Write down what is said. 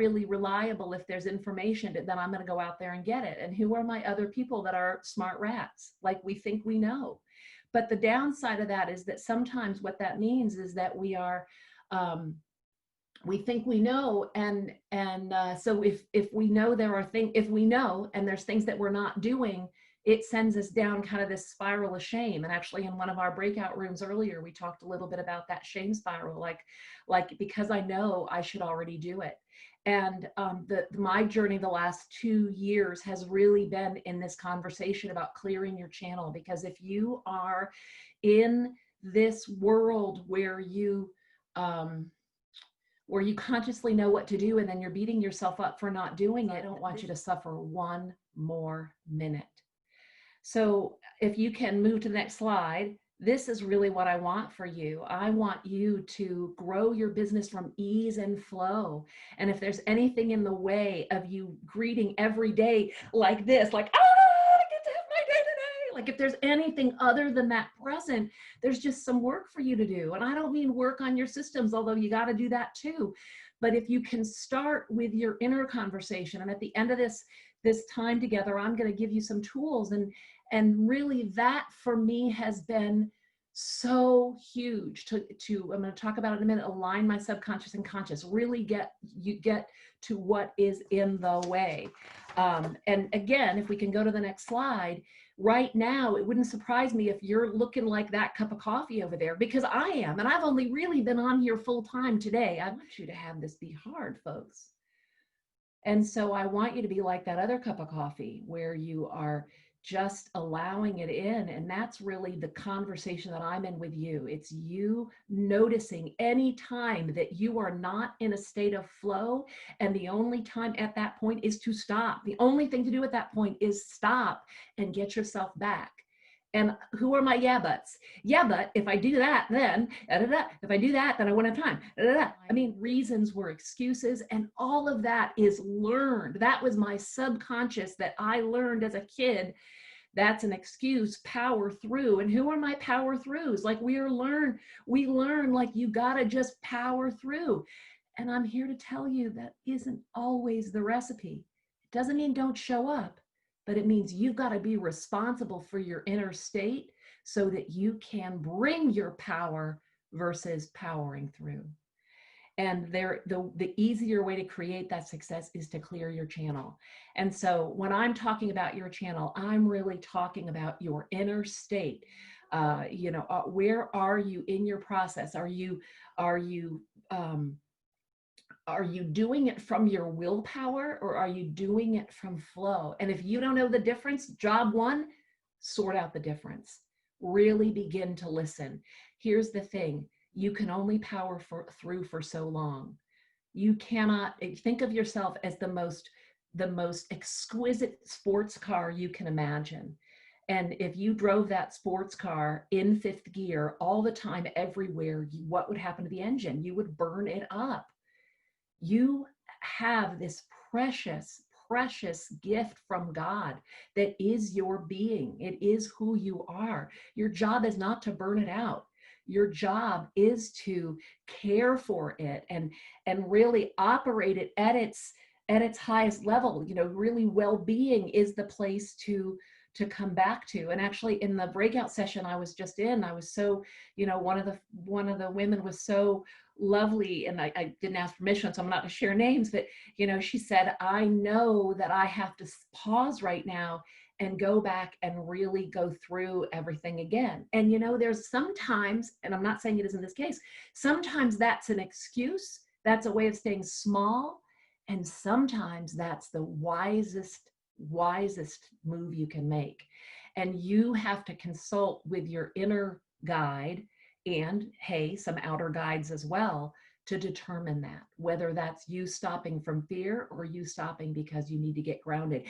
really reliable. If there's information, then I'm going to go out there and get it. And who are my other people that are smart rats? Like we think we know. But the downside of that is that sometimes what that means is that we are, we think we know, and so if we know there are things, if we know and there's things that we're not doing, it sends us down kind of this spiral of shame. And actually in one of our breakout rooms earlier, we talked a little bit about that shame spiral, like because I know I should already do it. And my journey the last 2 years has really been in this conversation about clearing your channel. Because if you are in this world where you consciously know what to do and then you're beating yourself up for not doing it, I don't want you to suffer one more minute. So if you can move to the next slide, this is really what I want for you. I want you to grow your business from ease and flow. And if there's anything in the way of you greeting every day like this, like, I get to have my day today. Like if there's anything other than that present, there's just some work for you to do. And I don't mean work on your systems, although you got to do that too. But if you can start with your inner conversation, and at the end of this time together, I'm going to give you some tools, and really that for me has been so huge to I'm going to talk about it in a minute, align my subconscious and conscious, really get to what is in the way. And again, if we can go to the next slide, right now, it wouldn't surprise me if you're looking like that cup of coffee over there, because I am, and I've only really been on here full time today. I want you to have this be hard, folks. And so I want you to be like that other cup of coffee where you are just allowing it in. And that's really the conversation that I'm in with you. It's you noticing any time that you are not in a state of flow. And the only time at that point is to stop. The only thing to do at that point is stop and get yourself back. And who are my yeah buts? Yeah, but if I do that, then if I do that, then I won't have time. I mean, reasons were excuses, and all of that is learned. That was my subconscious that I learned as a kid. That's an excuse. Power through. And who are my power throughs? Like we learn like you gotta just power through. And I'm here to tell you that isn't always the recipe. It doesn't mean don't show up, but it means you've got to be responsible for your inner state so that you can bring your power versus powering through. And the easier way to create that success is to clear your channel. And so when I'm talking about your channel, I'm really talking about your inner state. Where are you in your process? Are you doing it from your willpower, or are you doing it from flow? And if you don't know the difference, job one, sort out the difference. Really begin to listen. Here's the thing. You can only power through for so long. You cannot think of yourself as the most exquisite sports car you can imagine. And if you drove that sports car in fifth gear all the time, everywhere, what would happen to the engine? You would burn it up. You have this precious, precious gift from God that is your being. It is who you are. Your job is not to burn it out. Your job is to care for it and really operate it at its highest level. Really well-being is the place to come back to. And actually in the breakout session I was just in, I was so, one of the women was so lovely, and I didn't ask permission, so I'm not going to share names, but she said, I know that I have to pause right now and go back and really go through everything again. And there's sometimes, and I'm not saying it is in this case, sometimes that's an excuse, that's a way of staying small, and sometimes that's the wisest move you can make. And you have to consult with your inner guide and, hey, some outer guides as well, to determine that, whether that's you stopping from fear or you stopping because you need to get grounded.